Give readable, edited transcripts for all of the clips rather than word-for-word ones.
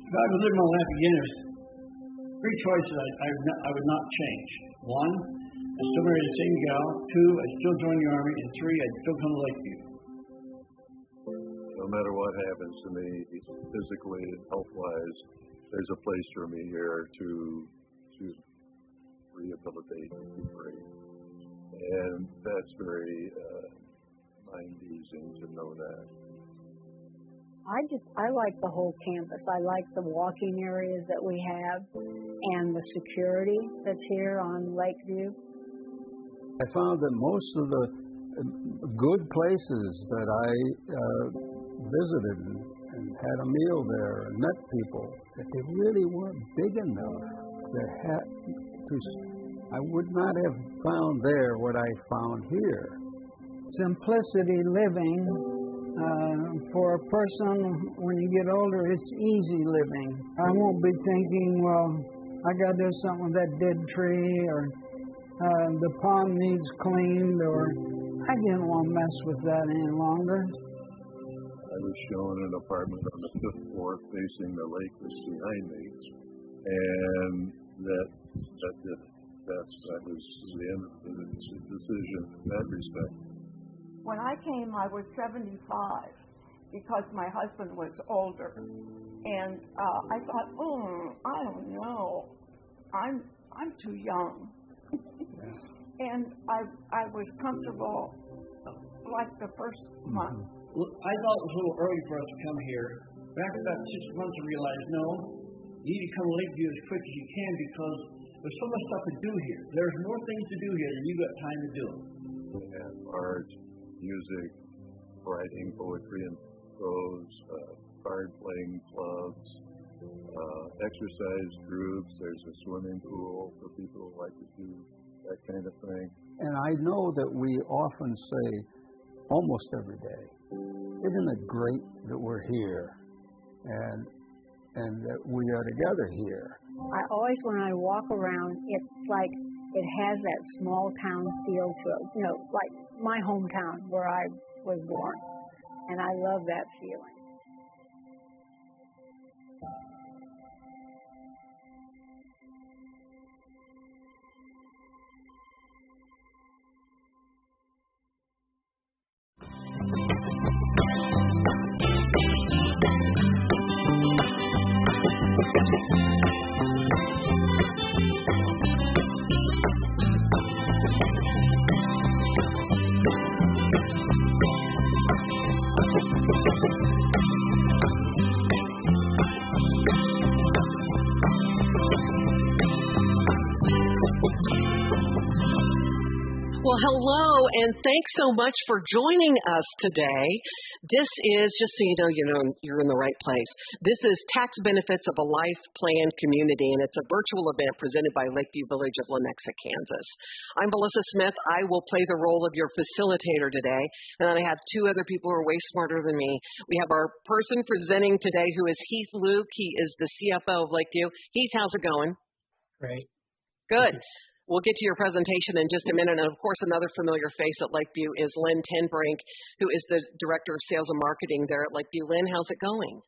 If I could live my life again, there's three choices I would not change. One, I'd still marry the same gal. Two, I'd still join the Army. And three, I'd still come to Lakeview. No matter what happens to me, physically and health-wise, there's a place for me here to rehabilitate and recuperate. And that's very mind-easing to know that. I like the whole campus. I like the walking areas that we have and the security that's here on Lakeview. I found that most of the good places that I visited and had a meal there and met people, that they really weren't big enough I would not have found there what I found here. Simplicity living. For a person, when you get older, it's easy living. I won't be thinking, well, I got to do something with that dead tree, or the pond needs cleaned, or I didn't want to mess with that any longer. I was shown an apartment on the 5th floor facing the lake that's behind me, and that did it. That was the end of the decision in that respect. When I came, I was 75 because my husband was older, and I thought, I don't know, I'm too young, and I was comfortable like the first month. Well, I thought it was a little early for us to come here. But after about 6 months, I realized, no, you need to come to Lakeview as quick as you can because there's so much stuff to do here. There's more things to do here than you've got time to do. And art, music, writing, poetry and prose, card-playing clubs, exercise groups. There's a swimming pool for people who like to do that kind of thing. And I know that we often say, almost every day, isn't it great that we're here and that we are together here? I always, when I walk around, it's like it has that small town feel to it, like my hometown where I was born. And I love that feeling. Well, hello, and thanks so much for joining us today. This is, just so you know, you're in the right place. This is Tax Benefits of a Lifeplan Community, and it's a virtual event presented by Lakeview Village of Lenexa, Kansas. I'm Melissa Smith. I will play the role of your facilitator today, and then I have two other people who are way smarter than me. We have our person presenting today, who is Heath Luke. He is the CFO of Lakeview. Heath, how's it going? Great. Good. We'll get to your presentation in just a minute. And, of course, another familiar face at Lakeview is Lynn Tenbrink, who is the Director of Sales and Marketing there at Lakeview. Lynn, how's it going?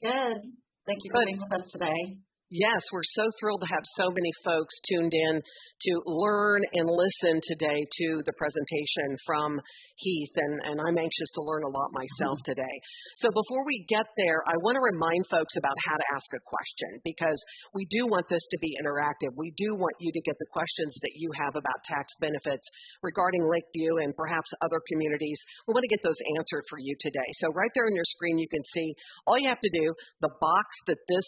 Good. Thank you for being with us today. Yes, we're so thrilled to have so many folks tuned in to learn and listen today to the presentation from Heath, and I'm anxious to learn a lot myself today. So before we get there, I want to remind folks about how to ask a question, because we do want this to be interactive. We do want you to get the questions that you have about tax benefits regarding Lakeview and perhaps other communities. We want to get those answered for you today. So right there on your screen, you can see all you have to do, the box that this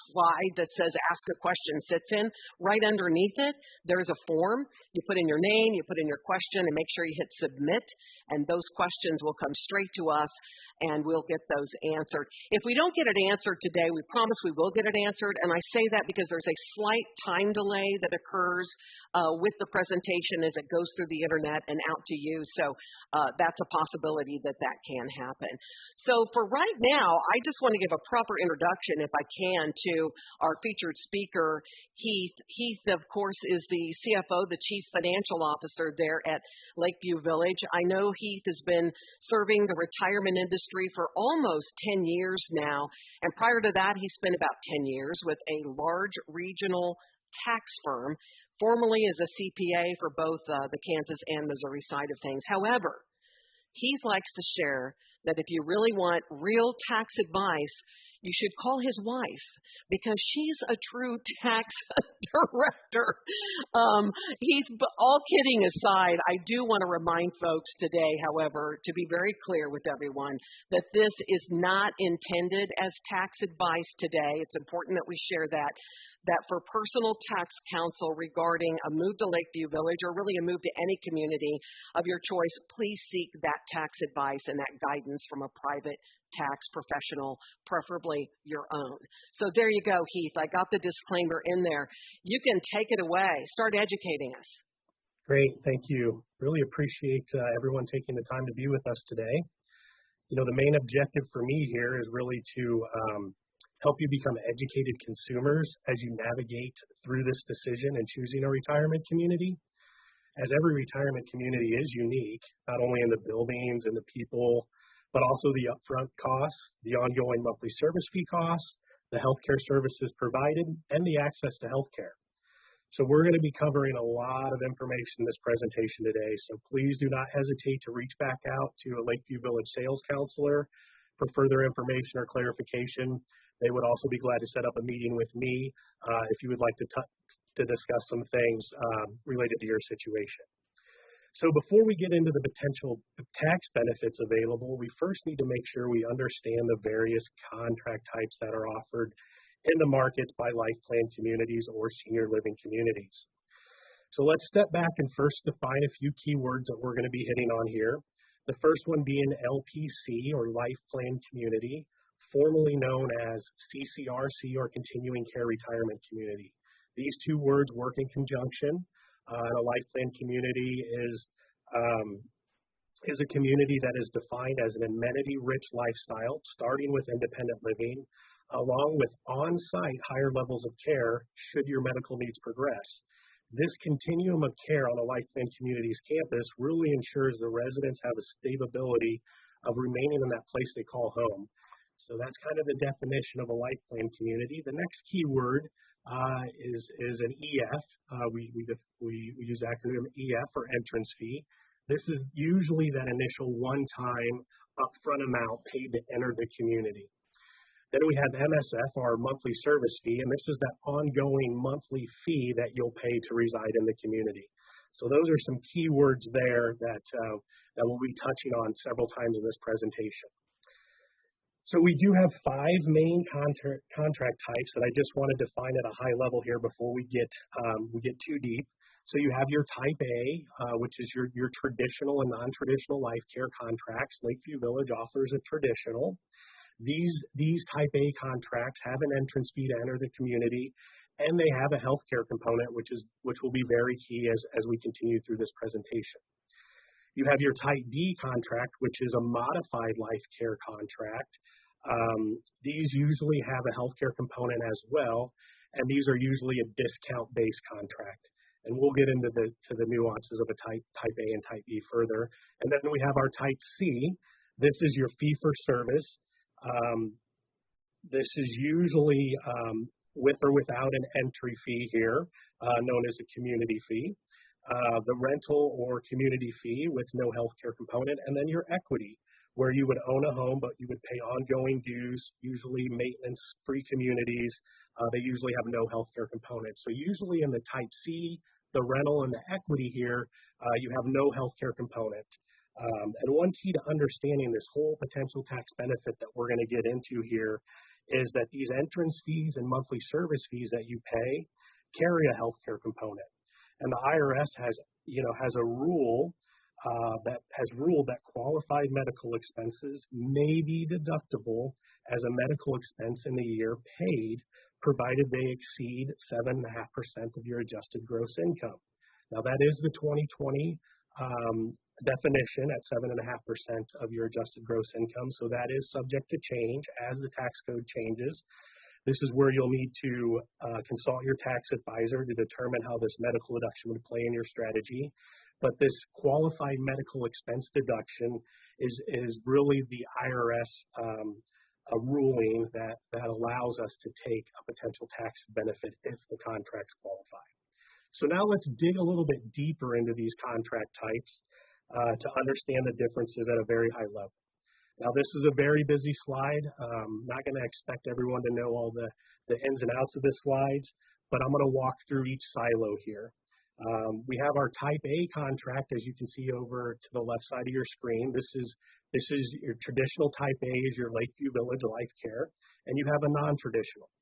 slide that says ask a question sits in, right underneath it, there's a form. You put in your name, you put in your question, and make sure you hit submit, and those questions will come straight to us, and we'll get those answered. If we don't get it answered today, we promise we will get it answered, and I say that because there's a slight time delay that occurs with the presentation as it goes through the internet and out to you, so that's a possibility that can happen. So for right now, I just want to give a proper introduction, if I can, to our featured speaker, Heath. Heath, of course, is the CFO, the Chief Financial Officer there at Lakeview Village. I know Heath has been serving the retirement industry for almost 10 years now, and prior to that, he spent about 10 years with a large regional tax firm, formerly as a CPA for both the Kansas and Missouri side of things. However, Heath likes to share that if you really want real tax advice, you should call his wife because she's a true tax director. Heath, all kidding aside, I do want to remind folks today, however, to be very clear with everyone that this is not intended as tax advice today. It's important that we share that for personal tax counsel regarding a move to Lakeview Village or really a move to any community of your choice, please seek that tax advice and that guidance from a private tax professional, preferably your own. So there you go, Heath. I got the disclaimer in there. You can take it away. Start educating us. Great. Thank you. Really appreciate everyone taking the time to be with us today. You know, the main objective for me here is really to help you become educated consumers as you navigate through this decision and choosing a retirement community. As every retirement community is unique, not only in the buildings and the people, but also the upfront costs, the ongoing monthly service fee costs, the healthcare services provided, and the access to healthcare. So we're going to be covering a lot of information in this presentation today, so please do not hesitate to reach back out to a Lakeview Village sales counselor for further information or clarification. They would also be glad to set up a meeting with me if you would like to discuss some things related to your situation. So before we get into the potential tax benefits available, we first need to make sure we understand the various contract types that are offered in the market by Lifeplan communities or senior living communities. So let's step back and first define a few keywords that we're going to be hitting on here. The first one being LPC or Lifeplan Community, formerly known as CCRC or Continuing Care Retirement Community. These two words work in conjunction. A Lifeplan community is a community that is defined as an amenity-rich lifestyle, starting with independent living, along with on-site higher levels of care should your medical needs progress. This continuum of care on a Lifeplan community's campus really ensures the residents have a stability of remaining in that place they call home. So that's kind of the definition of a Lifeplan community. The next key word is an EF. We use the acronym EF or entrance fee. This is usually that initial one-time upfront amount paid to enter the community. Then we have MSF, our monthly service fee, and this is that ongoing monthly fee that you'll pay to reside in the community. So those are some key words there that we'll be touching on several times in this presentation. So we do have 5 main contract types that I just want to define at a high level here before we get too deep. So you have your Type A, which is your traditional and non-traditional life care contracts. Lakeview Village offers a traditional. These Type A contracts have an entrance fee to enter the community, and they have a healthcare component, which will be very key as we continue through this presentation. You have your Type B contract, which is a modified life care contract. These usually have a healthcare component as well, and these are usually a discount-based contract. And we'll get into the nuances of a type A and Type B further. And then we have our Type C. This is your fee-for-service. This is usually with or without an entry fee here, known as a community fee. The rental or community fee with no healthcare component, and then your equity, where you would own a home, but you would pay ongoing dues, usually maintenance-free communities. They usually have no healthcare component. So usually in the Type C, the rental and the equity here, you have no healthcare component. And one key to understanding this whole potential tax benefit that we're going to get into here is that these entrance fees and monthly service fees that you pay carry a healthcare component. And the IRS has a rule has ruled that qualified medical expenses may be deductible as a medical expense in the year paid, provided they exceed 7.5% of your adjusted gross income. Now that is the 2020 definition at 7.5% of your adjusted gross income, so that is subject to change as the tax code changes. This is where you'll need to consult your tax advisor to determine how this medical deduction would play in your strategy. But this qualified medical expense deduction is really the IRS a ruling that allows us to take a potential tax benefit if the contracts qualify. So now let's dig a little bit deeper into these contract types to understand the differences at a very high level. Now, this is a very busy slide. Not going to expect everyone to know all the ins and outs of this slides, but I'm going to walk through each silo here. We have our Type A contract, as you can see over to the left side of your screen. This is your traditional Type A, is your Lakeview Village Life Care, and you have a non-traditional.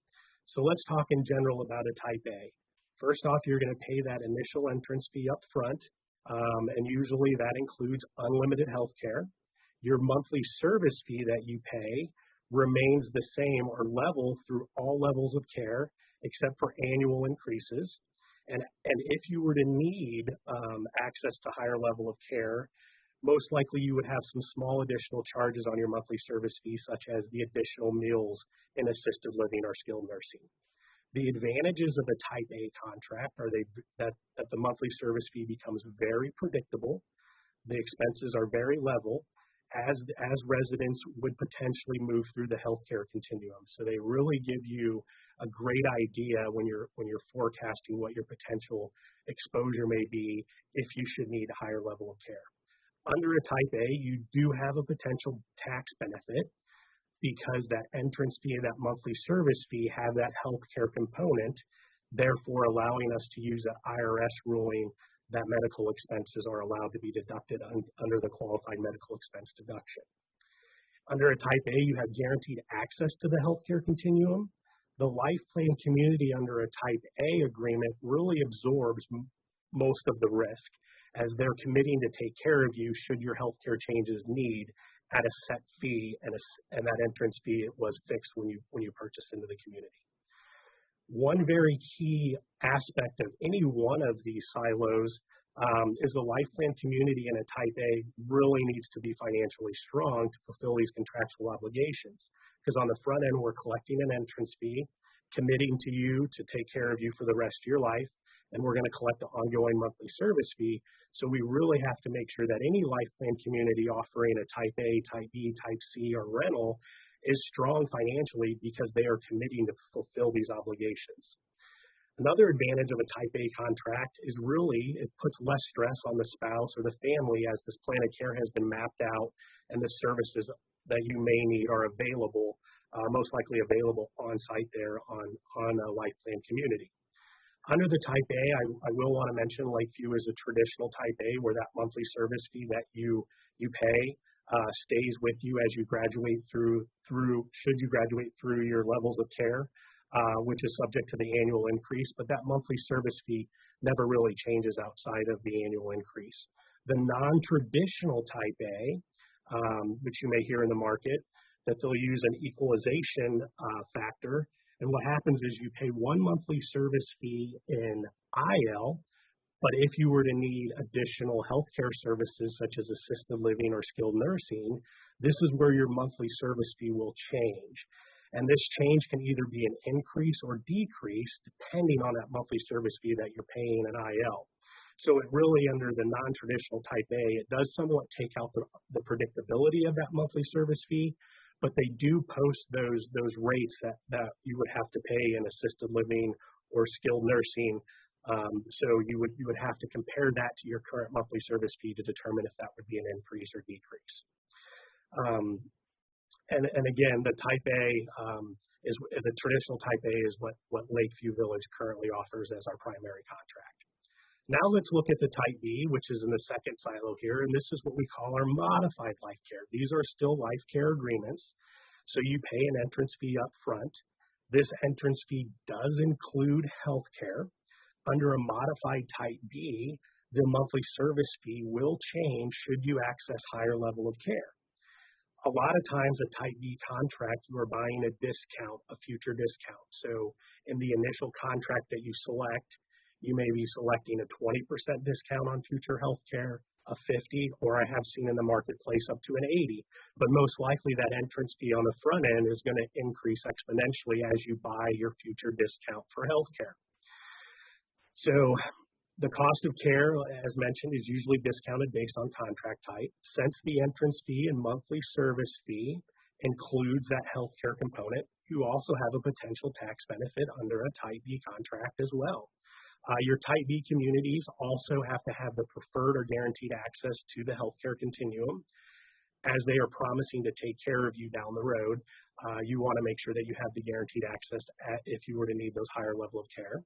So let's talk in general about a Type A. First off, you're going to pay that initial entrance fee up front, and usually that includes unlimited health care. Your monthly service fee that you pay remains the same or level through all levels of care, except for annual increases. And if you were to need access to higher level of care, most likely you would have some small additional charges on your monthly service fee, such as the additional meals in assisted living or skilled nursing. The advantages of a Type A contract are that the monthly service fee becomes very predictable. The expenses are very level, as residents would potentially move through the healthcare continuum. So they really give you a great idea when you're forecasting what your potential exposure may be if you should need a higher level of care. Under a Type A, you do have a potential tax benefit because that entrance fee and that monthly service fee have that healthcare component, therefore allowing us to use an IRS ruling that medical expenses are allowed to be deducted under the qualified medical expense deduction. Under a Type A, you have guaranteed access to the healthcare continuum. The Lifeplan community under a Type A agreement really absorbs most of the risk, as they're committing to take care of you should your healthcare changes need at a set fee, and that entrance fee was fixed when you purchased into the community. One very key aspect of any one of these silos is the Lifeplan community in a Type A really needs to be financially strong to fulfill these contractual obligations. Because on the front end, we're collecting an entrance fee, committing to you to take care of you for the rest of your life, and we're going to collect the ongoing monthly service fee. So we really have to make sure that any Lifeplan community offering a Type A, Type B, Type C, or rental is strong financially because they are committing to fulfill these obligations. Another advantage of a Type A contract is really it puts less stress on the spouse or the family as this plan of care has been mapped out and the services that you may need are available, most likely available on site there on a Lifeplan community. Under the Type A, I will want to mention Lakeview is a traditional Type A where that monthly service fee that you pay stays with you as you graduate through should you graduate through your levels of care, which is subject to the annual increase, but that monthly service fee never really changes outside of the annual increase. The non-traditional Type A, which you may hear in the market, that they'll use an equalization factor, and what happens is you pay one monthly service fee in IL, but if you were to need additional healthcare services such as assisted living or skilled nursing, this is where your monthly service fee will change. And this change can either be an increase or decrease depending on that monthly service fee that you're paying in IL. So it really, under the non-traditional Type A, it does somewhat take out the predictability of that monthly service fee, but they do post those rates that you would have to pay in assisted living or skilled nursing. So you would have to compare that to your current monthly service fee to determine if that would be an increase or decrease. And again, the Type A is the traditional Type A is what Lakeview Village currently offers as our primary contract. Now let's look at the Type B, which is in the second silo here, and this is what we call our modified life care. These are still life care agreements, so you pay an entrance fee up front. This entrance fee does include health care. Under a modified Type B, the monthly service fee will change should you access higher level of care. A lot of times a Type B contract, you are buying a discount, a future discount. So in the initial contract that you select, you may be selecting a 20% discount on future health care, a 50, or I have seen in the marketplace up to an 80. But most likely that entrance fee on the front end is going to increase exponentially as you buy your future discount for healthcare. So the cost of care, as mentioned, is usually discounted based on contract type. Since the entrance fee and monthly service fee includes that healthcare component, you also have a potential tax benefit under a Type B contract as well. Your Type B communities also have to have the preferred or guaranteed access to the healthcare continuum. As they are promising to take care of you down the road, you want to make sure that you have the guaranteed access if you were to need those higher level of care.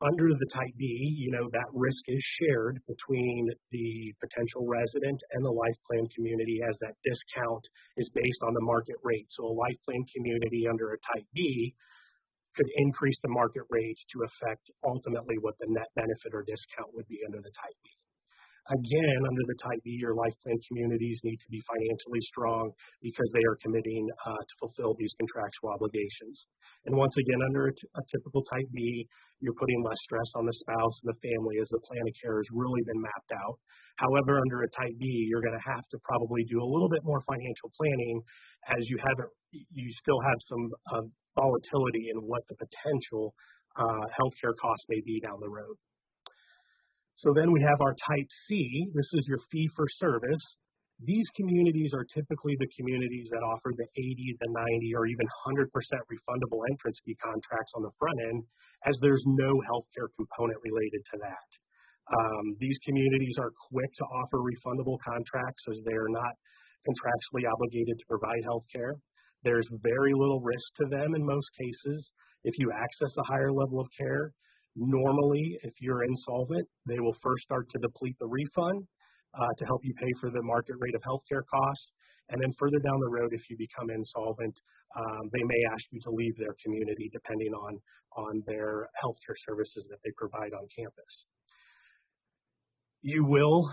Under the Type B, that risk is shared between the potential resident and the Lifeplan community, as that discount is based on the market rate. So a Lifeplan community under a Type B could increase the market rates to affect ultimately what the net benefit or discount would be under the Type B. Again, under the Type B, your Lifeplan communities need to be financially strong because they are committing to fulfill these contractual obligations. And once again, under a typical Type B, you're putting less stress on the spouse and the family as the plan of care has really been mapped out. However, under a Type B, you're going to have to probably do a little bit more financial planning, as you still have some volatility in what the potential healthcare costs may be down the road. So then we have our Type C. This is your fee for service. These communities are typically the communities that offer the 80, the 90, or even 100% refundable entrance fee contracts on the front end, as there's no healthcare component related to that. These communities are quick to offer refundable contracts, as they are not contractually obligated to provide healthcare. There's very little risk to them in most cases. If you access a higher level of care, normally, if you're insolvent, they will first start to deplete the refund to help you pay for the market rate of healthcare costs. And then further down the road, if you become insolvent, they may ask you to leave their community depending on their healthcare services that they provide on campus. You will,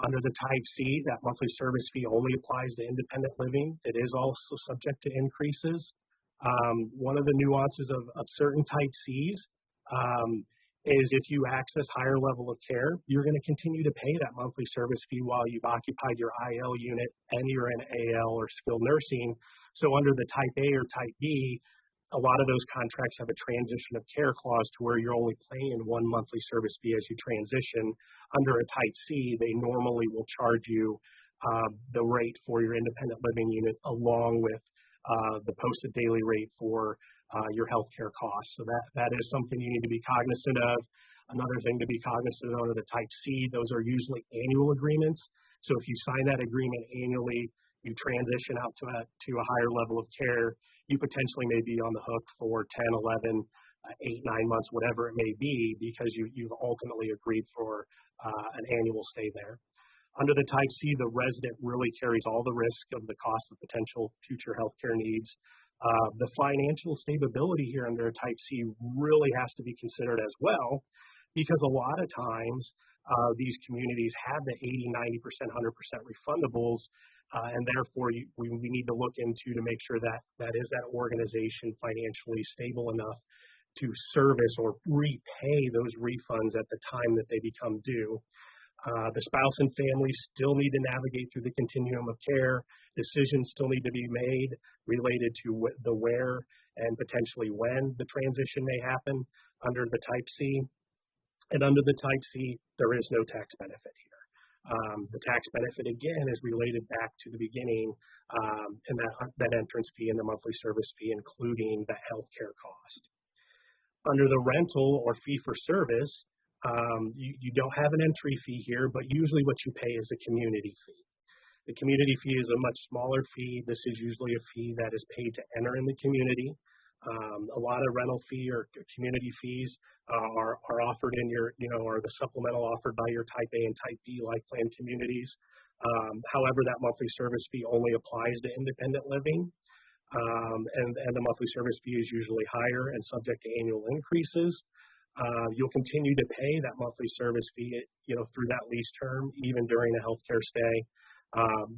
under the Type C, that monthly service fee only applies to independent living. It is also subject to increases. One of the nuances of certain Type Cs is if you access higher level of care, you're going to continue to pay that monthly service fee while you've occupied your IL unit and you're in AL or skilled nursing. So under the Type A or Type B, a lot of those contracts have a transition of care clause to where you're only paying one monthly service fee as you transition. Under a Type C, they normally will charge you the rate for your independent living unit along with the posted daily rate for your healthcare costs. So that is something you need to be cognizant of. Another thing to be cognizant of under the Type C, those are usually annual agreements. So if you sign that agreement annually, you transition out to a higher level of care, you potentially may be on the hook for 10, 11, 8, 9 months, whatever it may be, because you've ultimately agreed for an annual stay there. Under the Type C, the resident really carries all the risk of the cost of potential future healthcare needs. The financial stability here under a Type C really has to be considered as well, because a lot of times these communities have the 80, 90%, 100% refundables, and therefore we need to look into to make sure that that organization financially stable enough to service or repay those refunds at the time that they become due. The spouse and family still need to navigate through the continuum of care. Decisions still need to be made related to the where and potentially when the transition may happen under the Type C. And under the Type C, there is no tax benefit here. The tax benefit, again, is related back to the beginning and that entrance fee and the monthly service fee, including the healthcare cost. Under the rental or fee for service, you don't have an entry fee here, but usually what you pay is a community fee. The community fee is a much smaller fee. This is usually a fee that is paid to enter in the community. A lot of rental fee or community fees are offered in or the supplemental offered by your Type A and Type B Lifeplan communities. However, that monthly service fee only applies to independent living, and the monthly service fee is usually higher and subject to annual increases. You'll continue to pay that monthly service fee, through that lease term, even during a healthcare stay.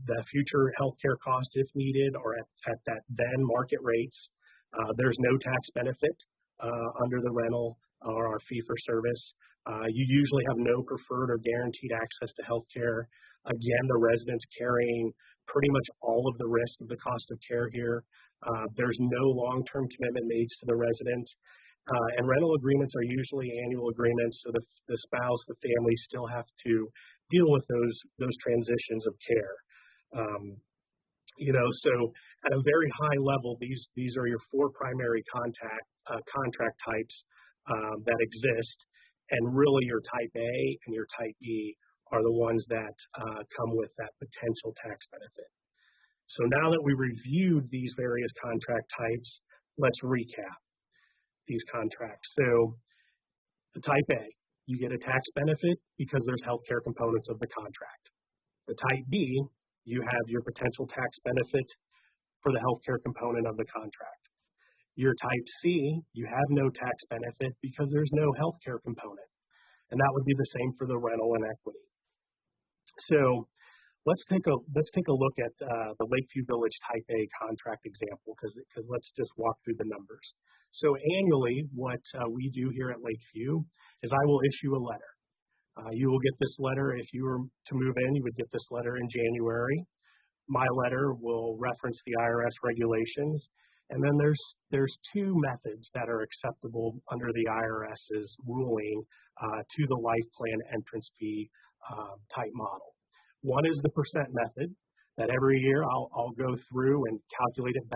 The future healthcare cost, if needed, or at that then market rates. There's no tax benefit under the rental or our fee-for-service. You usually have no preferred or guaranteed access to health care. Again, the resident's carrying pretty much all of the risk of the cost of care here. There's no long-term commitment made to the resident. And rental agreements are usually annual agreements, so the spouse, the family still have to deal with those transitions of care. So at a very high level, these are your four primary contract types that exist, and really your Type A and your Type B are the ones that come with that potential tax benefit. So now that we reviewed these various contract types, let's recap these contracts. So the Type A, you get a tax benefit because there's healthcare components of the contract. The Type B, you have your potential tax benefit for the healthcare component of the contract. Your Type C, you have no tax benefit because there's no healthcare component. And that would be the same for the rental and equity. So let's take a look at the Lakeview Village Type A contract example, because let's just walk through the numbers. So annually, what we do here at Lakeview is I will issue a letter. You will get this letter if you were to move in. You would get this letter in January. My letter will reference the IRS regulations, and then there's two methods that are acceptable under the IRS's ruling to the Lifeplan entrance fee type model. One is the percent method, that every year I'll go through and calculate it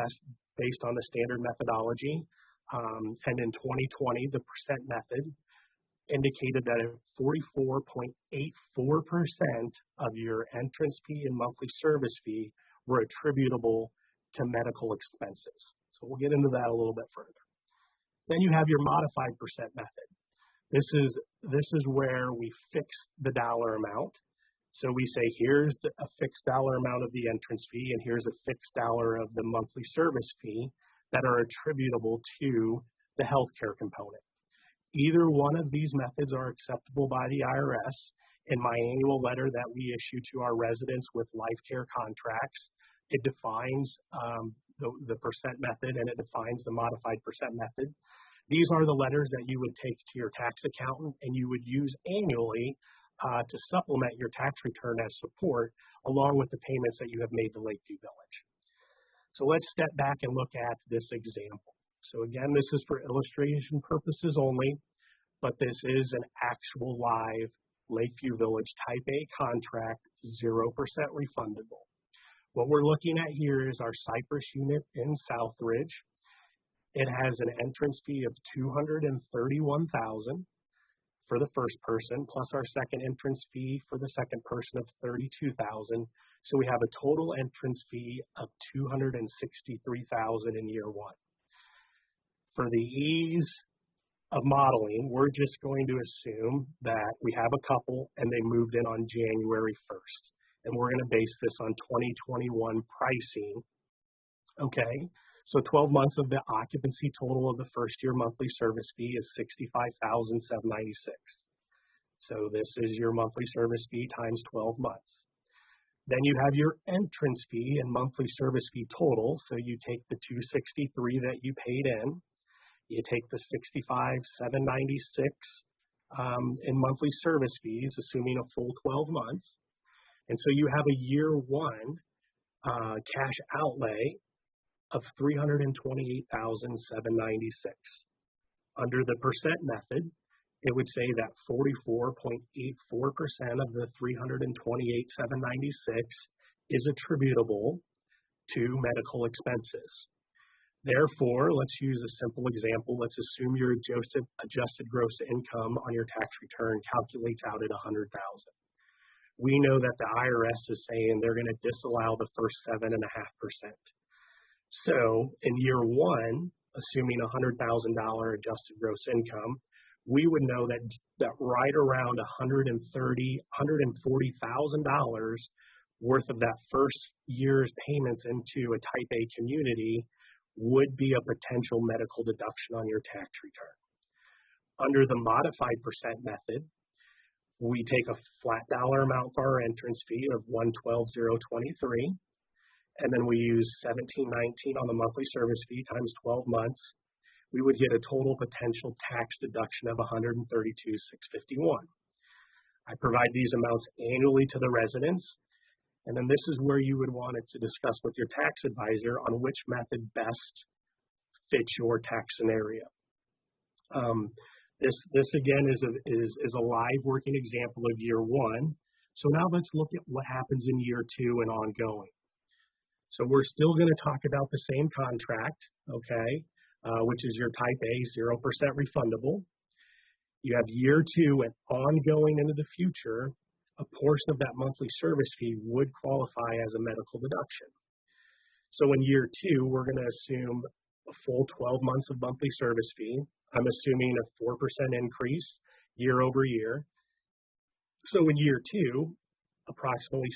based on the standard methodology. And in 2020, the percent method indicated that 44.84% of your entrance fee and monthly service fee were attributable to medical expenses. So we'll get into that a little bit further. Then you have your modified percent method. This is where we fix the dollar amount. So we say, here's a fixed dollar amount of the entrance fee, and here's a fixed dollar of the monthly service fee that are attributable to the healthcare component. Either one of these methods are acceptable by the IRS. In my annual letter that we issue to our residents with life care contracts, it defines the percent method, and it defines the modified percent method. These are the letters that you would take to your tax accountant and you would use annually to supplement your tax return as support, along with the payments that you have made to Lakeview Village. So let's step back and look at this example. So again, this is for illustration purposes only, but this is an actual live Lakeview Village Type A contract, 0% refundable. What we're looking at here is our Cypress unit in Southridge. It has an entrance fee of $231,000 for the first person, plus our second entrance fee for the second person of $32,000. So we have a total entrance fee of $263,000 in year one. For the ease of modeling, we're just going to assume that we have a couple and they moved in on January 1st. And we're going to base this on 2021 pricing. Okay, so 12 months of the occupancy total of the first year monthly service fee is $65,796. So this is your monthly service fee times 12 months. Then you have your entrance fee and monthly service fee total. So you take the $263 that you paid in. You take the $65,796 in monthly service fees, assuming a full 12 months. And so you have a year one cash outlay of $328,796. Under the percent method, it would say that 44.84% of the $328,796 is attributable to medical expenses. Therefore, let's use a simple example. Let's assume your adjusted gross income on your tax return calculates out at $100,000. We know that the IRS is saying they're going to disallow the first 7.5%. So in year one, assuming $100,000 adjusted gross income, we would know that right around $140,000 worth of that first year's payments into a Type A community would be a potential medical deduction on your tax return. Under the modified percent method, we take a flat dollar amount for our entrance fee of $112,023, and then we use $17.19 on the monthly service fee times 12 months. we would get a total potential tax deduction of $132,651. I provide these amounts annually to the residents, and then this is where you would want it to discuss with your tax advisor on which method best fits your tax scenario. This again is a live working example of year one. So now let's look at what happens in year two and ongoing. So we're still going to talk about the same contract, okay, which is your type A, 0% refundable. You have year two and ongoing into the future, a portion of that monthly service fee would qualify as a medical deduction. So in year two, we're going to assume a full 12 months of monthly service fee. I'm assuming a 4% increase year over year. So in year two, approximately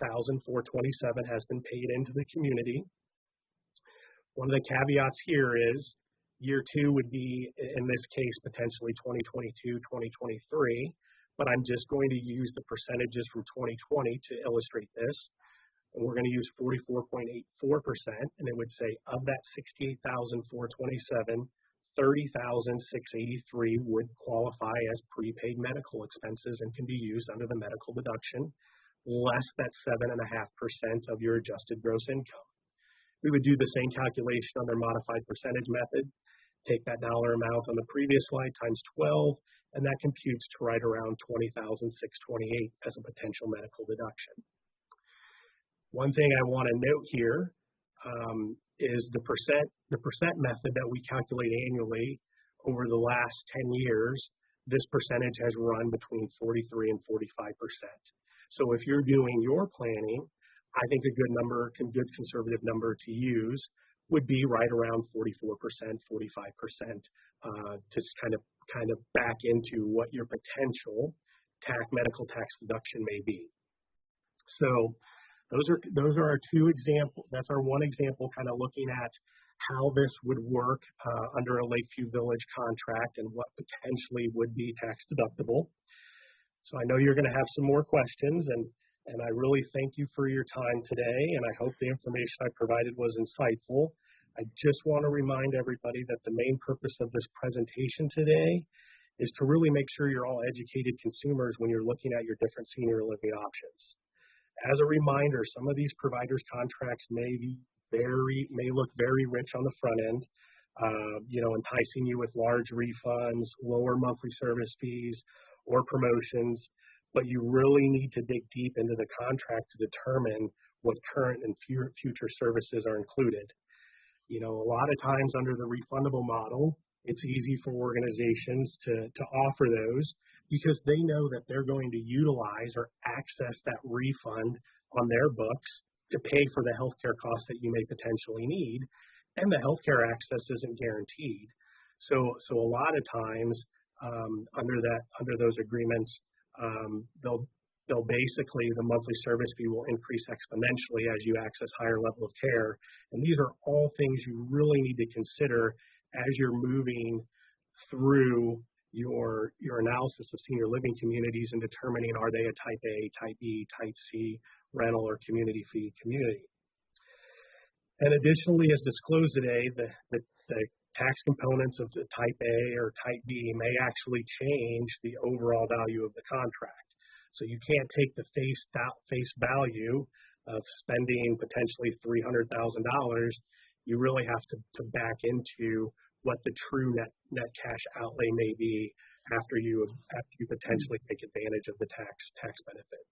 $68,427 has been paid into the community. One of the caveats here is year two would be, in this case, potentially 2022, 2023, but I'm just going to use the percentages from 2020 to illustrate this. And we're going to use 44.84%, and it would say of that $68,427, $30,683 would qualify as prepaid medical expenses and can be used under the medical deduction, less that 7.5% of your adjusted gross income. We would do the same calculation on their modified percentage method, take that dollar amount on the previous slide times 12, and that computes to right around $20,628 as a potential medical deduction. One thing I want to note here is the percent method that we calculate annually over the last 10 years. This percentage has run between 43 and 45%. So if you're doing your planning, I think a good conservative number to use would be right around 44%, 45%, to kind of back into what your potential medical tax deduction may be. So those are our two examples. That's our one example, kind of looking at how this would work under a Lakeview Village contract and what potentially would be tax deductible. So I know you're going to have some more questions, and I really thank you for your time today, and I hope the information I provided was insightful. I just want to remind everybody that the main purpose of this presentation today is to really make sure you're all educated consumers when you're looking at your different senior living options. As a reminder, some of these providers' contracts may look very rich on the front end, enticing you with large refunds, lower monthly service fees, or promotions, but you really need to dig deep into the contract to determine what current and future services are included. A lot of times under the refundable model, it's easy for organizations to offer those because they know that they're going to utilize or access that refund on their books to pay for the healthcare costs that you may potentially need, and the healthcare access isn't guaranteed. So a lot of times under those agreements, they'll basically, the monthly service fee will increase exponentially as you access higher level of care. And these are all things you really need to consider as you're moving through your analysis of senior living communities and determining, are they a type A, type B, type C rental or community fee community. And additionally, as disclosed today, the tax components of the type A or type B may actually change the overall value of the contract. So you can't take the face value of spending potentially $300,000. You really have to back into what the true net cash outlay may be after you potentially take advantage of the tax benefit.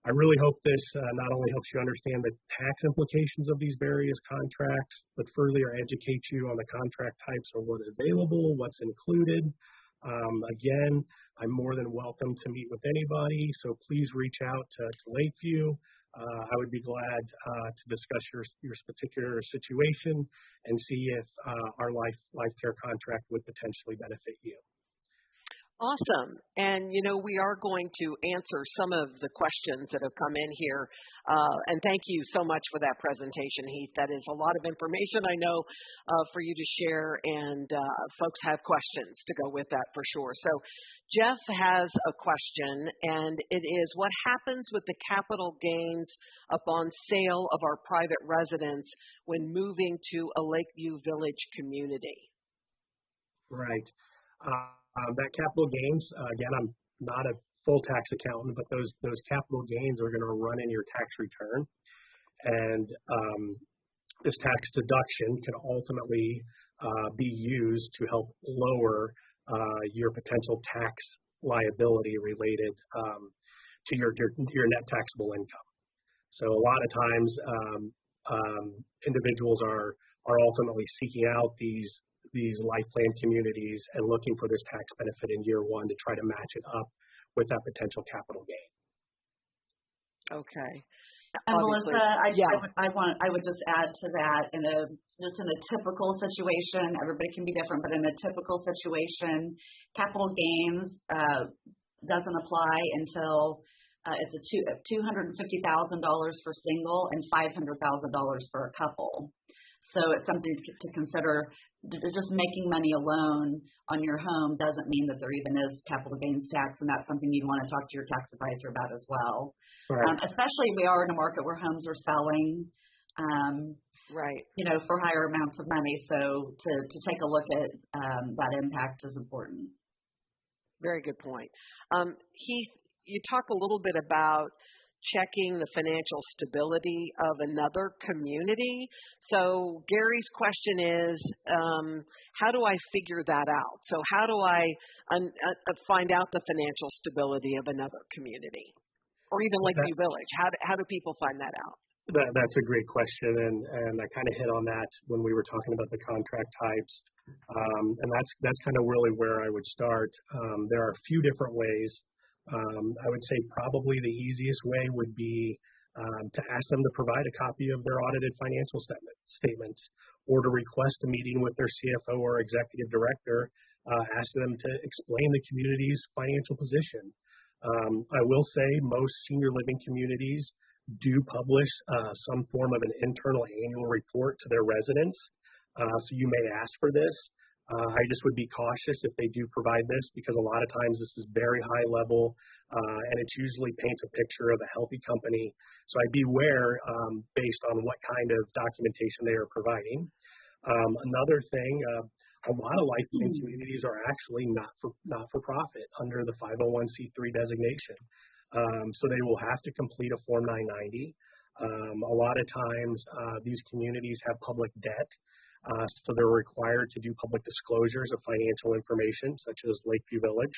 I really hope this not only helps you understand the tax implications of these various contracts, but further educate you on the contract types or what is available, what's included. Again, I'm more than welcome to meet with anybody, so please reach out to Lakeview. I would be glad to discuss your particular situation and see if our life care contract would potentially benefit you. Awesome. And, we are going to answer some of the questions that have come in here. And thank you so much for that presentation, Heath. That is a lot of information, I know, for you to share. And folks have questions to go with that for sure. So Jeff has a question, and it is, what happens with the capital gains upon sale of our private residence when moving to a Lakeview Village community? Right. That capital gains, again, I'm not a full tax accountant, but those capital gains are going to run in your tax return. And this tax deduction can ultimately be used to help lower your potential tax liability related to your net taxable income. So a lot of times individuals are ultimately seeking out these Lifeplan communities and looking for this tax benefit in year one to try to match it up with that potential capital gain. Okay. And Obviously, Melissa, I would just add to that, in a typical situation, everybody can be different, but in a typical situation, capital gains doesn't apply until it's $250,000 for single and $500,000 for a couple. So it's something to consider. Just making money alone on your home doesn't mean that there even is capital gains tax, and that's something you'd want to talk to your tax advisor about as well. Right. Especially we are in a market where homes are selling, right, for higher amounts of money. So to take a look at that impact is important. Very good point. Heath, you talk a little bit about checking the financial stability of another community. So Gary's question is, how do I figure that out? So how do I find out the financial stability of another community, or even Lakeview Village? How do people find that out? That's a great question, and I kind of hit on that when we were talking about the contract types, and that's kind of really where I would start. There are a few different ways. I would say probably the easiest way would be to ask them to provide a copy of their audited financial statements, or to request a meeting with their CFO or executive director, ask them to explain the community's financial position. I will say most senior living communities do publish some form of an internal annual report to their residents, so you may ask for this. I just would be cautious if they do provide this, because a lot of times this is very high level, and it usually paints a picture of a healthy company. So I'd beware based on what kind of documentation they are providing. Another thing, a lot of Lifeplan communities are actually not for profit under the 501c3 designation. So they will have to complete a Form 990. A lot of times these communities have public debt. So they're required to do public disclosures of financial information, such as Lakeview Village.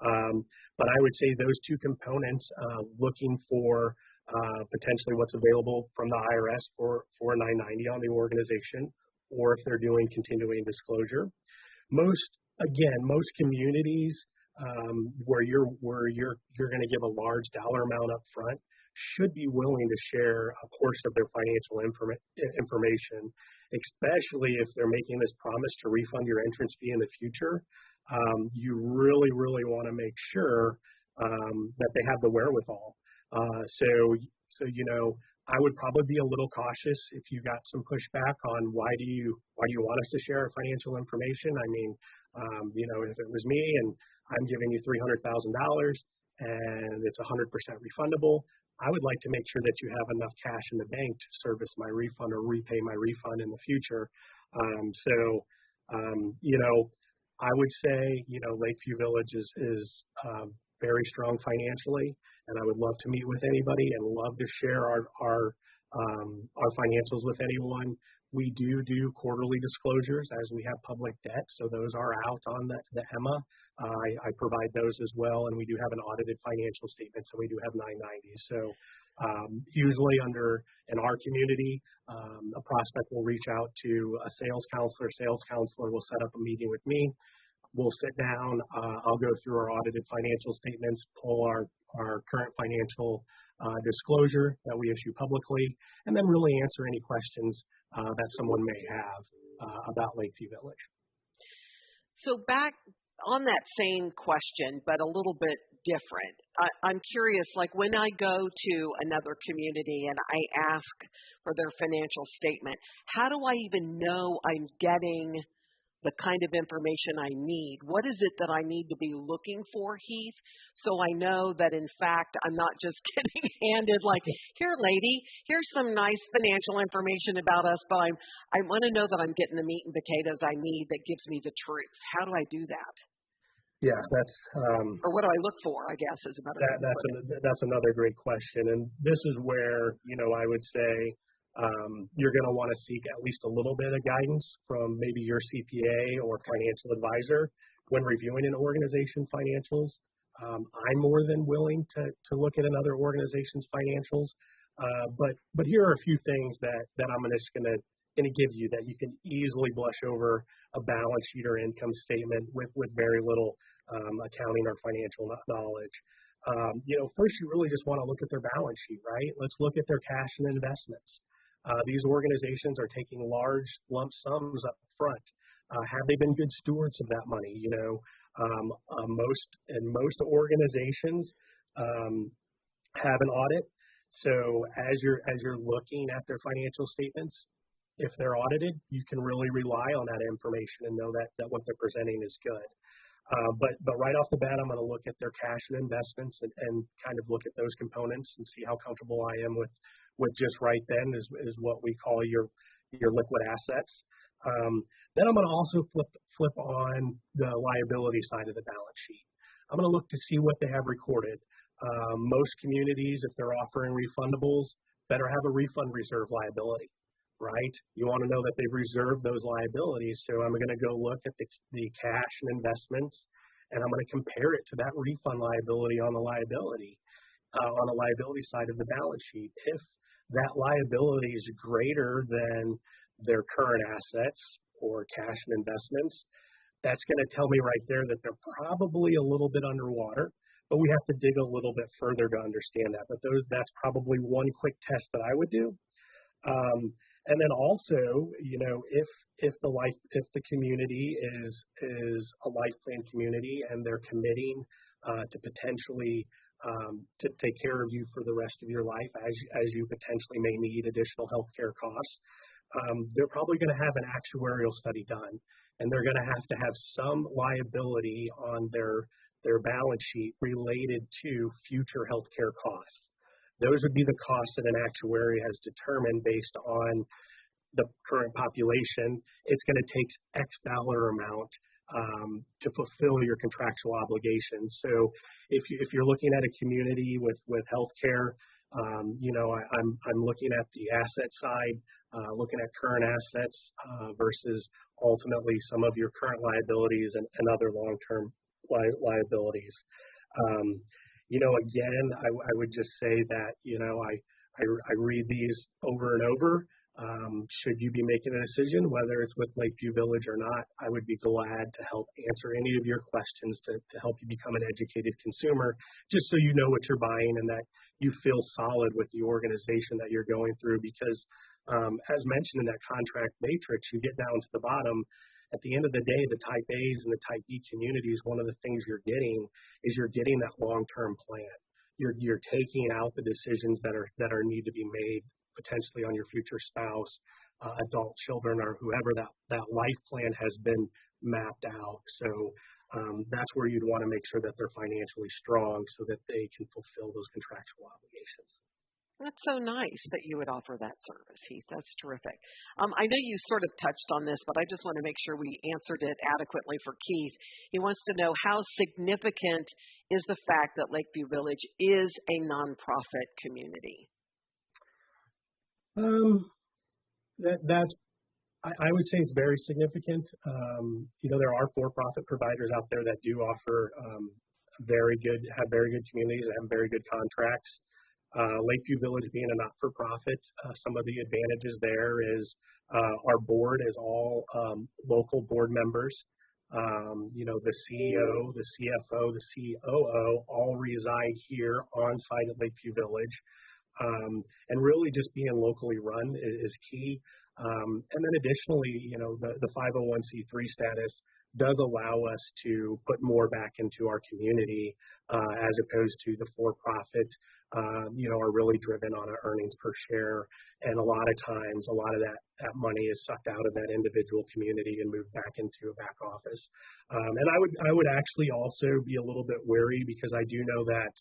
But I would say those two components, looking for potentially what's available from the IRS for 990 on the organization, or if they're doing continuing disclosure. Most communities where you're going to give a large dollar amount up front should be willing to share a portion of their financial information, especially if they're making this promise to refund your entrance fee in the future. You really, really want to make sure that they have the wherewithal. So I would probably be a little cautious if you got some pushback on why do you want us to share our financial information. I mean, if it was me and I'm giving you $300,000 and it's 100% refundable, I would like to make sure that you have enough cash in the bank to service my refund or repay my refund in the future. I would say, Lakeview Village is very strong financially, and I would love to meet with anybody and love to share our financials with anyone. We do quarterly disclosures as we have public debt, so those are out on the EMA. I provide those as well, and we do have an audited financial statement, so we do have 990. So usually in our community, a prospect will reach out to a sales counselor. Sales counselor will set up a meeting with me. We'll sit down. I'll go through our audited financial statements, pull our current financial disclosure that we issue publicly, and then really answer any questions that someone may have about Lakeview Village. So back on that same question, but a little bit different, I'm curious, like when I go to another community and I ask for their financial statement, how do I even know I'm getting the kind of information I need? What is it that I need to be looking for, Heath, so I know that, in fact, I'm not just getting handed like, here, lady, here's some nice financial information about us, but I want to know that I'm getting the meat and potatoes I need that gives me the truth. How do I do that? Yeah, that's or what do I look for, I guess, is a better that's another great question. And this is where, I would say you're going to want to seek at least a little bit of guidance from maybe your CPA or financial advisor when reviewing an organization's financials. I'm more than willing to look at another organization's financials, but here are a few things that I'm just going to give you that you can easily brush over a balance sheet or income statement with very little accounting or financial knowledge. First you really just want to look at their balance sheet, right? Let's look at their cash and investments. These organizations are taking large lump sums up front. Have they been good stewards of that money? Most organizations have an audit. So as you're looking at their financial statements, if they're audited, you can really rely on that information and know that what they're presenting is good. But right off the bat, I'm going to look at their cash and investments and kind of look at those components and see how comfortable I am with just right then is what we call your liquid assets. Then I'm going to also flip on the liability side of the balance sheet. I'm going to look to see what they have recorded. Most communities, if they're offering refundables, better have a refund reserve liability, right? You want to know that they've reserved those liabilities. So I'm going to go look at the cash and investments, and I'm going to compare it to that refund liability on the liability side of the balance sheet. If that liability is greater than their current assets or cash and investments, that's going to tell me right there that they're probably a little bit underwater, but we have to dig a little bit further to understand that. But that's probably one quick test that I would do. And then also, if the community is a Lifeplan community and they're committing to potentially to take care of you for the rest of your life as you potentially may need additional healthcare costs, they're probably going to have an actuarial study done, and they're going to have some liability on their balance sheet related to future healthcare costs. Those would be the costs that an actuary has determined based on the current population. It's going to take X dollar amount to fulfill your contractual obligations. So if you're looking at a community with healthcare, I'm looking at the asset side, looking at current assets versus ultimately some of your current liabilities and other long-term liabilities. Again, I would just say that, I read these over and over. Should you be making a decision, whether it's with Lakeview Village or not, I would be glad to help answer any of your questions to help you become an educated consumer, just so you know what you're buying and that you feel solid with the organization that you're going through. Because as mentioned in that contract matrix, you get down to the bottom. At the end of the day, the Type A's and the Type B communities, one of the things you're getting that long-term plan. You're taking out the decisions that are need to be made potentially on your future spouse, adult children, or whoever that life plan has been mapped out. So that's where you'd want to make sure that they're financially strong so that they can fulfill those contractual obligations. That's so nice that you would offer that service, Heath. That's terrific. I know you sort of touched on this, but I just want to make sure we answered it adequately for Keith. He wants to know, how significant is the fact that Lakeview Village is a nonprofit community? I would say it's very significant. There are for-profit providers out there that do offer have very good communities and have very good contracts. Lakeview Village being a not-for-profit, some of the advantages there is our board is all local board members. The CEO, the CFO, the COO all reside here on site at Lakeview Village. And really just being locally run is key. And then additionally, the 501c3 status does allow us to put more back into our community as opposed to the for-profit, are really driven on an earnings per share. And a lot of times, a lot of that money is sucked out of that individual community and moved back into a back office. And I would actually also be a little bit wary, because I do know that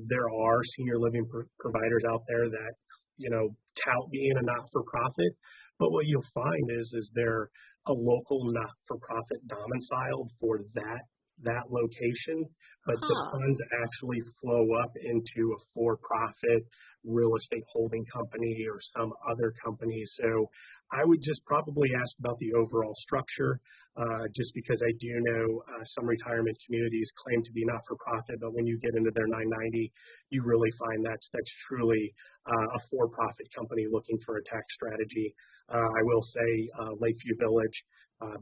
there are senior living providers out there that, tout being a not-for-profit. But what you'll find is they're a local not-for-profit domiciled for that location, but the funds actually flow up into a for-profit real estate holding company or some other company. So I would just probably ask about the overall structure, just because I do know some retirement communities claim to be not-for-profit, but when you get into their 990, you really find that's truly a for-profit company looking for a tax strategy. I will say Lakeview Village,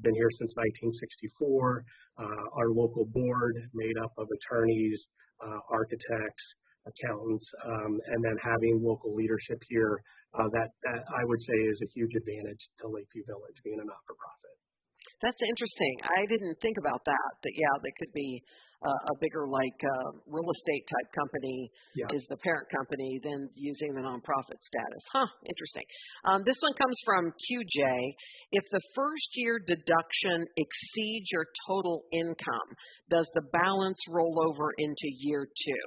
been here since 1964. Our local board made up of attorneys, architects, accountants, and then having local leadership here, that I would say is a huge advantage to Lakeview Village being a not-for-profit. That's interesting. I didn't think about that. They could be a bigger real estate type company is the parent company than using the nonprofit status. Interesting. This one comes from QJ. If the first year deduction exceeds your total income, does the balance roll over into year two?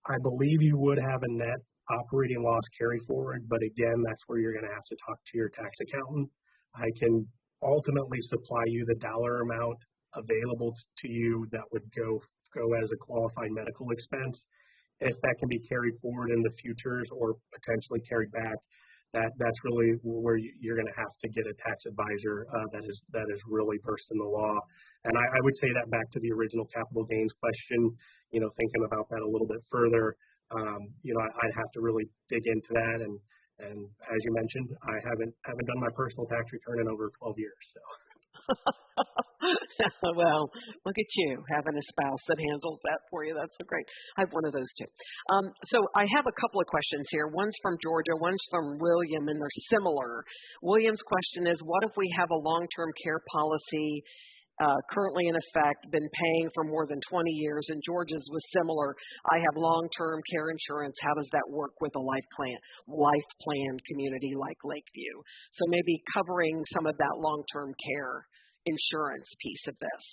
I believe you would have a net operating loss carry forward, but again, that's where you're going to have to talk to your tax accountant. I can ultimately supply you the dollar amount available to you that would go as a qualified medical expense. If that can be carried forward in the futures or potentially carried back, that's really where you're going to have to get a tax advisor that is really versed in the law. And I would say that back to the original capital gains question, thinking about that a little bit further, I'd have to really dig into that. And as you mentioned, I haven't done my personal tax return in over 12 years. So. Well, look at you having a spouse that handles that for you. That's so great. I have one of those too. So I have a couple of questions here. One's from Georgia, one's from William, and they're similar. William's question is, what if we have a long-term care policy currently in effect, been paying for more than 20 years, and George's was similar. I have long-term care insurance. How does that work with a Lifeplan community like Lakeview? So maybe covering some of that long-term care insurance piece of this.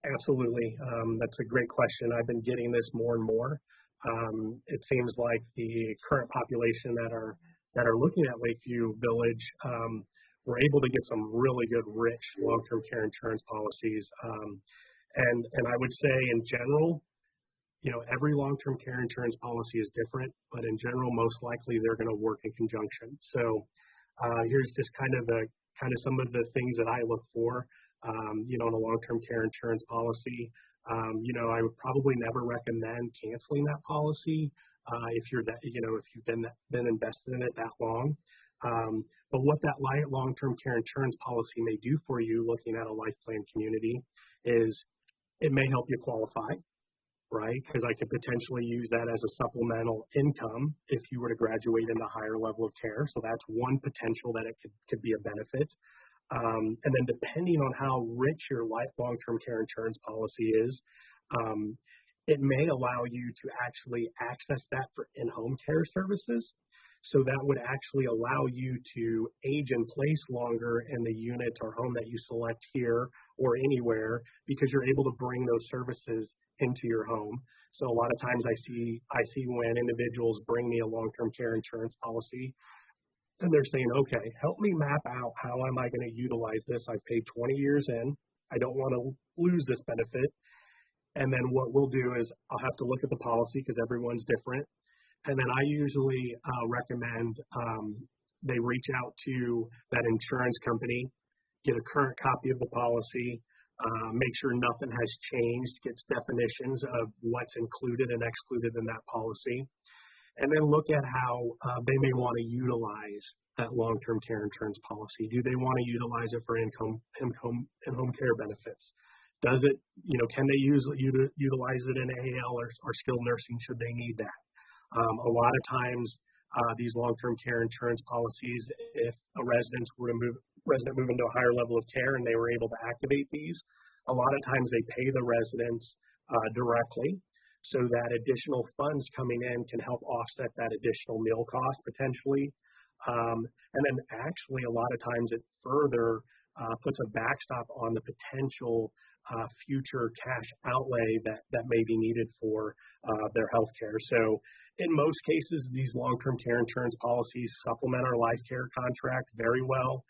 Absolutely. That's a great question. I've been getting this more and more. It seems like the current population that are looking at Lakeview Village, we're able to get some really good, rich long-term care insurance policies. And I would say in general, every long-term care insurance policy is different, but in general, most likely they're going to work in conjunction. So here's just kind of some of the things that I look for, in a long-term care insurance policy. I would probably never recommend canceling that policy if you've been invested in it that long. But what that long-term care insurance policy may do for you, looking at a Lifeplan community, is it may help you qualify, right? Because I could potentially use that as a supplemental income if you were to graduate into a higher level of care. So that's one potential that it could be a benefit. And then depending on how rich your long-term care insurance policy is, it may allow you to actually access that for in-home care services. So that would actually allow you to age in place longer in the unit or home that you select here or anywhere, because you're able to bring those services into your home. So a lot of times I see when individuals bring me a long-term care insurance policy, and they're saying, okay, help me map out how am I going to utilize this? I've paid 20 years in. I don't want to lose this benefit. And then what we'll do is I'll have to look at the policy because everyone's different. And then I usually recommend they reach out to that insurance company, get a current copy of the policy, make sure nothing has changed, gets definitions of what's included and excluded in that policy, and then look at how they may want to utilize that long-term care insurance policy. Do they want to utilize it for in-home care benefits? Does it, can they utilize it in AL or skilled nursing should they need that? A lot of times these long-term care insurance policies, if a resident move into a higher level of care and they were able to activate these, a lot of times they pay the residents directly, so that additional funds coming in can help offset that additional meal cost potentially. And then actually a lot of times it further puts a backstop on the potential future cash outlay that may be needed for their health care. So in most cases, these long-term care insurance policies supplement our life care contract very well,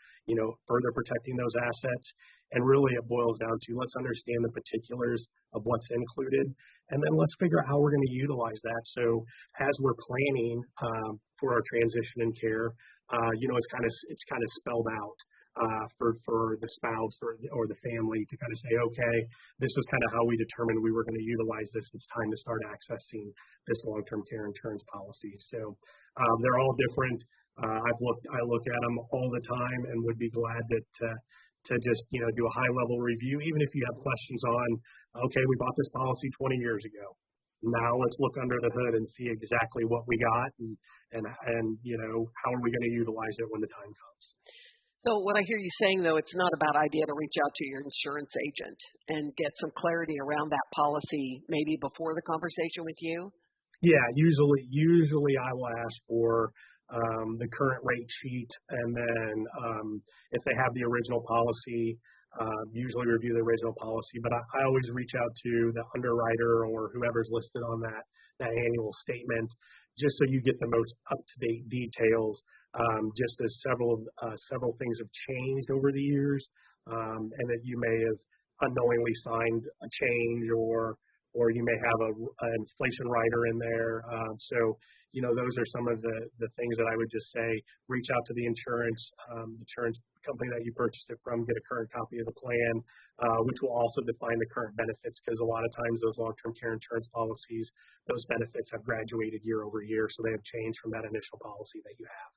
further protecting those assets. And really it boils down to, let's understand the particulars of what's included, and then let's figure out how we're going to utilize that. So as we're planning for our transition in care, it's kind of spelled out for the spouse or the family to kind of say, okay, this is kind of how we determined we were going to utilize this. It's time to start accessing this long-term care insurance policy. So they're all different. I look at them all the time and would be glad to just do a high-level review, even if you have questions on, okay, we bought this policy 20 years ago. Now let's look under the hood and see exactly what we got and how are we going to utilize it when the time comes. So what I hear you saying, though, it's not a bad idea to reach out to your insurance agent and get some clarity around that policy maybe before the conversation with you? Yeah, usually I will ask for the current rate sheet, and then if they have the original policy, usually review the original policy. But I always reach out to the underwriter or whoever's listed on that annual statement, just so you get the most up-to-date details. Just as several things have changed over the years, and that you may have unknowingly signed a change, or you may have an inflation rider in there. So those are some of the things that I would just say. Reach out to the insurance company that you purchased it from, get a current copy of the plan, which will also define the current benefits, because a lot of times those long-term care insurance policies, those benefits have graduated year over year, so they have changed from that initial policy that you have.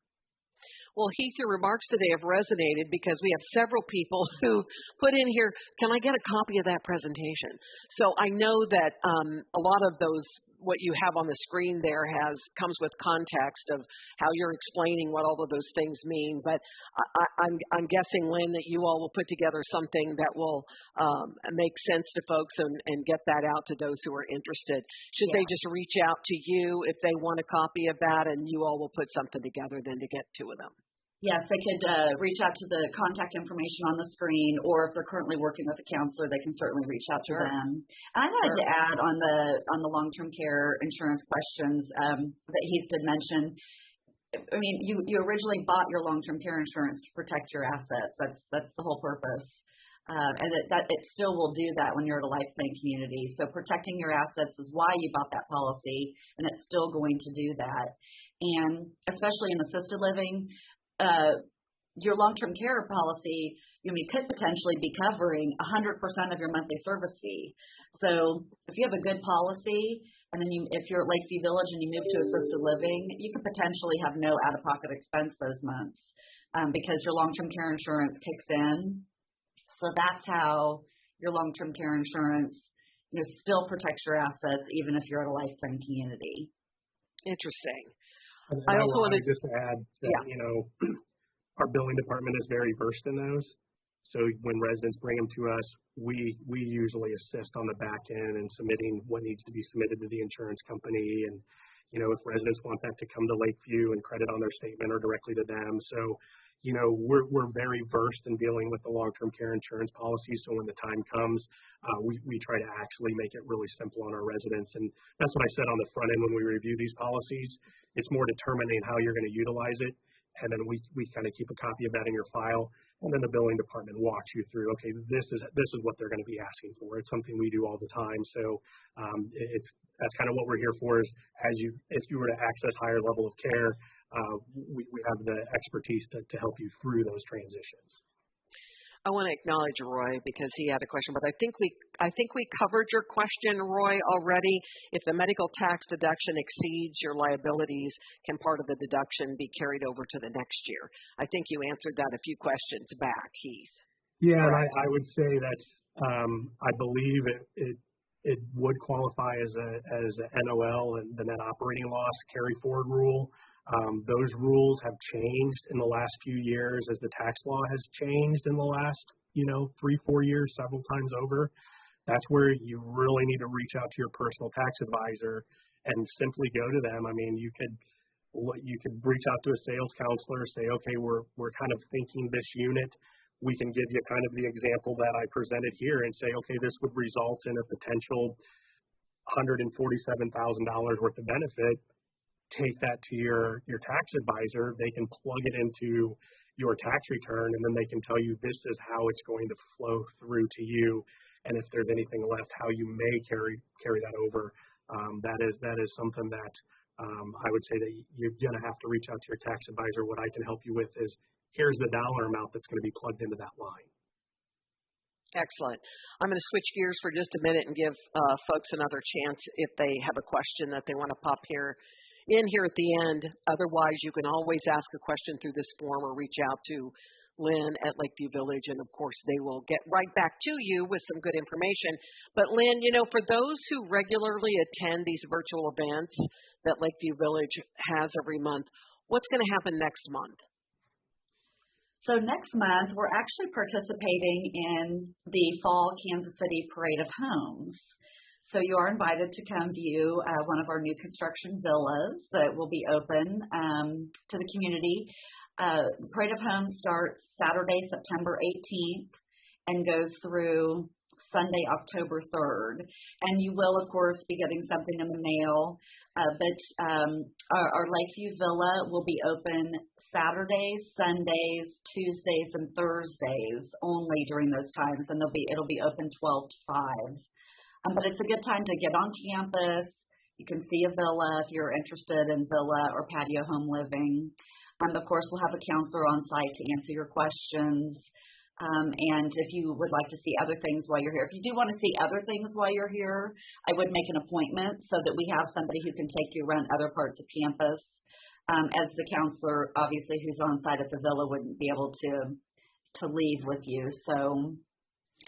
Well, Heath, your remarks today have resonated because we have several people who put in here, can I get a copy of that presentation? So I know that a lot of those, what you have on the screen there comes with context of how you're explaining what all of those things mean. But I'm guessing, Lynn, that you all will put together something that will make sense to folks and get that out to those who are interested. Should they just reach out to you if they want a copy of that, and you all will put something together then to get two of them? Yes, they could reach out to the contact information on the screen, or if they're currently working with a counselor, they can certainly reach out to them. And I wanted to add on the long-term care insurance questions that Heath did mention. I mean, you originally bought your long-term care insurance to protect your assets. That's the whole purpose. And that it still will do that when you're at a Lifeplan community. So protecting your assets is why you bought that policy, and it's still going to do that. And especially in assisted living, your long-term care policy, could potentially be covering 100% of your monthly service fee. So if you have a good policy, and then if you're at Lakeview Village and you move to assisted living, you could potentially have no out-of-pocket expense those months because your long-term care insurance kicks in. So that's how your long-term care insurance still protects your assets even if you're at a Lifeplan community. Interesting. I also want to just add that, our billing department is very versed in those. So when residents bring them to us, we usually assist on the back end in submitting what needs to be submitted to the insurance company. And, if residents want that to come to Lakeview and credit on their statement or directly to them. So, we're very versed in dealing with the long-term care insurance policy. So when the time comes, we try to actually make it really simple on our residents. And that's what I said on the front end when we review these policies. It's more determining how you're going to utilize it. And then we kind of keep a copy of that in your file, and then the billing department walks you through, okay, this is what they're going to be asking for. It's something we do all the time. So that's kind of what we're here for, is if you were to access higher level of care, we have the expertise to help you through those transitions. I want to acknowledge Roy because he had a question, but I think we covered your question, Roy, already. If the medical tax deduction exceeds your liabilities, can part of the deduction be carried over to the next year? I think you answered that a few questions back, Heath. Yeah, and I would say that I believe it would qualify as a NOL, and the net operating loss carry forward rule. Those rules have changed in the last few years as the tax law has changed in the last, 3-4 years, several times over. That's where you really need to reach out to your personal tax advisor and simply go to them. I mean, you could reach out to a sales counselor, say, okay, we're kind of thinking this unit. We can give you kind of the example that I presented here and say, okay, this would result in a potential $147,000 worth of benefit. Take that to your tax advisor. They can plug it into your tax return, and then they can tell you this is how it's going to flow through to you. And if there's anything left, how you may carry that over. That is something that I would say that you're going to have to reach out to your tax advisor. What I can help you with is here's the dollar amount that's going to be plugged into that line. Excellent. I'm going to switch gears for just a minute and give folks another chance if they have a question that they want to pop in here at the end. Otherwise, you can always ask a question through this form or reach out to Lynn at Lakeview Village, and of course they will get right back to you with some good information. But Lynn, for those who regularly attend these virtual events that Lakeview Village has every month, what's going to happen next month? So next month, we're actually participating in the Fall Kansas City Parade of Homes. So you are invited to come view one of our new construction villas that will be open to the community. Parade of Homes starts Saturday, September 18th and goes through Sunday, October 3rd. And you will, of course, be getting something in the mail. But our Lakeview Villa will be open Saturdays, Sundays, Tuesdays, and Thursdays only during those times. And it'll be open 12 to 5. But it's a good time to get on campus. You can see a villa if you're interested in villa or patio home living. Of course, we'll have a counselor on site to answer your questions. And if you would like to see other things while you're here, if you do want to see other things while you're here, I would make an appointment so that we have somebody who can take you around other parts of campus. As the counselor, obviously, who's on site at the villa wouldn't be able to leave with you. So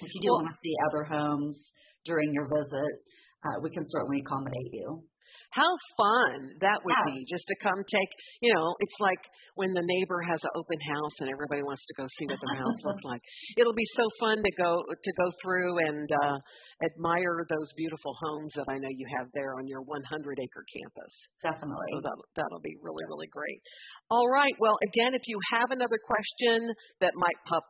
if you do want to see other homes during your visit, we can certainly accommodate you. How fun that would be just to come take, it's like when the neighbor has an open house and everybody wants to go see what their house looks like. It'll be so fun to go through and admire those beautiful homes that I know you have there on your 100-acre campus. Definitely. So that'll be really, really great. All right. Well, again, if you have another question that might pop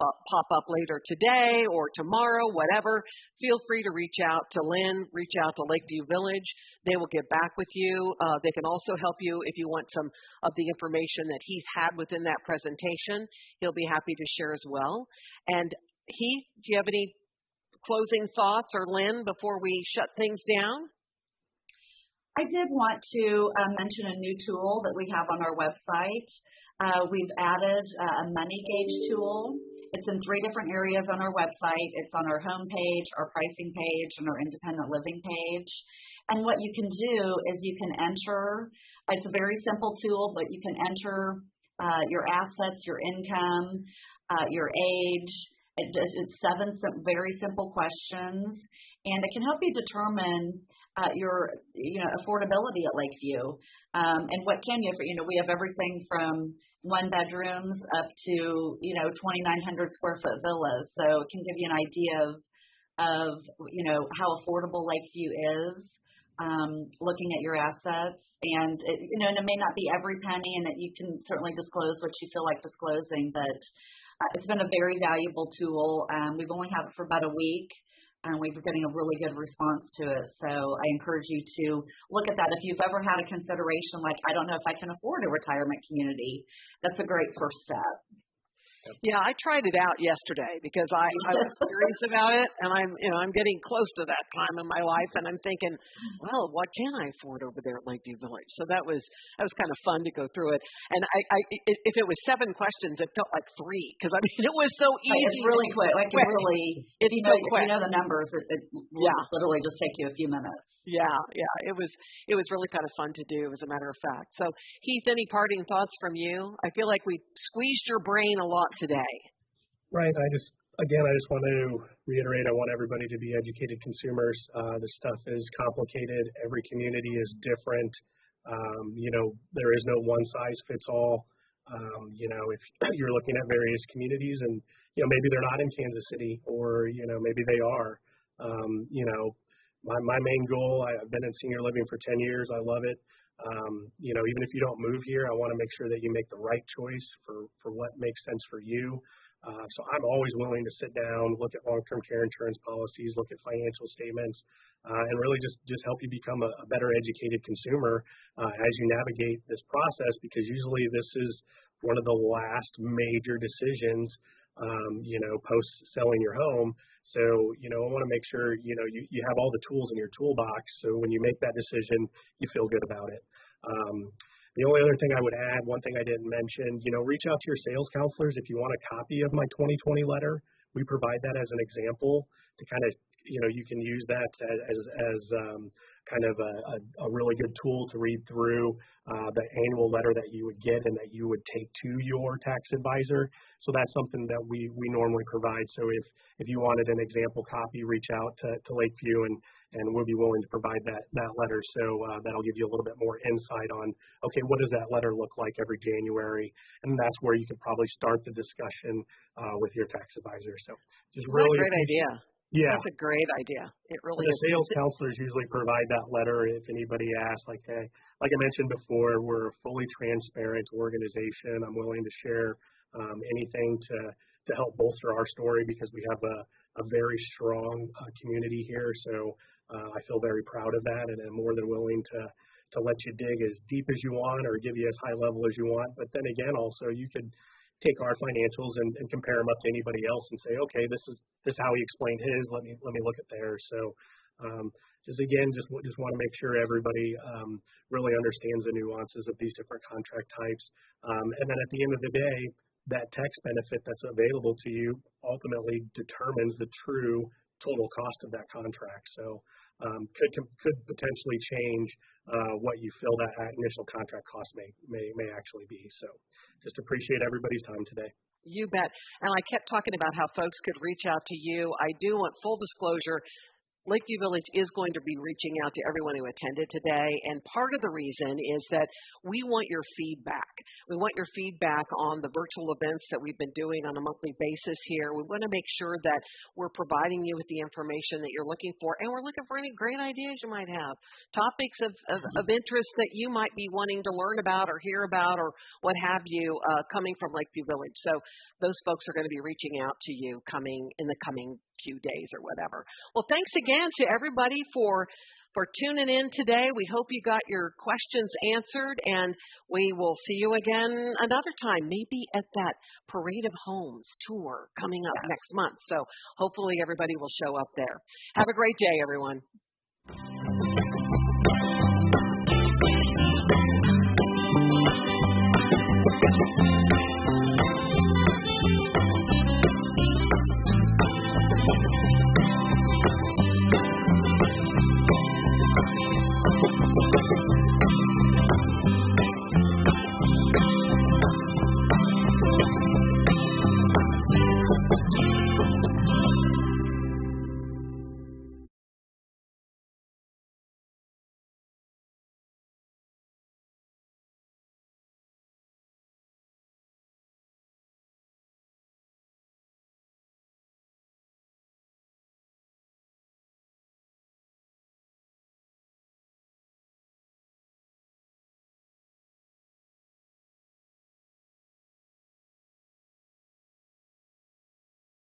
up later today or tomorrow, whatever, feel free to reach out to Lynn, reach out to Lakeview Village. They will get back with you. They can also help you if you want some of the information that he's had within that presentation. He'll be happy to share as well. And Heath, do you have any closing thoughts, or Lynn, before we shut things down? I did want to mention a new tool that we have on our website. We've added a money gauge tool. It's in 3 different areas on our website. It's on our home page, our pricing page, and our independent living page. And what you can do is you can enter, it's a very simple tool, but you can enter your assets, your income, your age. It's 7 very simple questions, and it can help you determine your affordability at Lakeview. And what can you, we have everything from 1 bedrooms up to 2,900 square foot villas. So it can give you an idea of how affordable Lakeview is. Looking at your assets, and it may not be every penny, and that you can certainly disclose what you feel like disclosing, but it's been a very valuable tool. We've only had it for about a week, and we've been getting a really good response to it. So I encourage you to look at that. If you've ever had a consideration like, I don't know if I can afford a retirement community, that's a great first step. Yeah, I tried it out yesterday because I was curious about it, and I'm getting close to that time in my life, and I'm thinking, well, what can I afford over there at Lakeview Village? So that was kind of fun to go through it. And if it was 7 questions, it felt like 3 because it was so easy. It's really quick. If you know the numbers, it will literally just take you a few minutes. Yeah, it was really kind of fun to do, as a matter of fact. So, Heath, any parting thoughts from you? I feel like we squeezed your brain a lot today. Right. I just want to reiterate, I want everybody to be educated consumers. This stuff is complicated. Every community is different. There is no one size fits all. If you're looking at various communities and, maybe they're not in Kansas City or, maybe they are. My main goal, I've been in senior living for 10 years. I love it. Even if you don't move here, I want to make sure that you make the right choice for what makes sense for you. So I'm always willing to sit down, look at long-term care insurance policies, look at financial statements, and really just help you become a better educated consumer as you navigate this process, because usually this is one of the last major decisions, post selling your home. So, I want to make sure, you have all the tools in your toolbox. So when you make that decision, you feel good about it. The only other thing I would add, one thing I didn't mention, reach out to your sales counselors if you want a copy of my 2020 letter. We provide that as an example to kind of, you can use that as kind of a really good tool to read through the annual letter that you would get and that you would take to your tax advisor. So that's something that we normally provide. So if you wanted an example copy, reach out to Lakeview and we'll be willing to provide that letter. So that'll give you a little bit more insight on, okay, what does that letter look like every January? And that's where you could probably start the discussion with your tax advisor. So just really what a great idea. Yeah. That's a great idea. It really is. The sales counselors usually provide that letter if anybody asks, like I mentioned before, we're a fully transparent organization. I'm willing to share anything to help bolster our story because we have a very strong community here. So I feel very proud of that, and I'm more than willing to let you dig as deep as you want or give you as high level as you want. But then again, also you could take our financials and compare them up to anybody else and say, okay, this is how he explained his. Let me look at theirs. So just want to make sure everybody really understands the nuances of these different contract types. And then at the end of the day, that tax benefit that's available to you ultimately determines the true total cost of that contract. So could potentially change what you feel that initial contract cost may actually be. So just appreciate everybody's time today. You bet. And I kept talking about how folks could reach out to you. I do want full disclosure. Lakeview Village is going to be reaching out to everyone who attended today, and part of the reason is that we want your feedback. We want your feedback on the virtual events that we've been doing on a monthly basis here. We want to make sure that we're providing you with the information that you're looking for, and we're looking for any great ideas you might have, topics of interest that you might be wanting to learn about or hear about or what have you coming from Lakeview Village. So those folks are going to be reaching out to you in the coming few days or whatever. Well, thanks again to everybody for tuning in today. We hope you got your questions answered, and we will see you again another time, maybe at that Parade of Homes tour coming up next month. So hopefully everybody will show up there. Have a great day, everyone.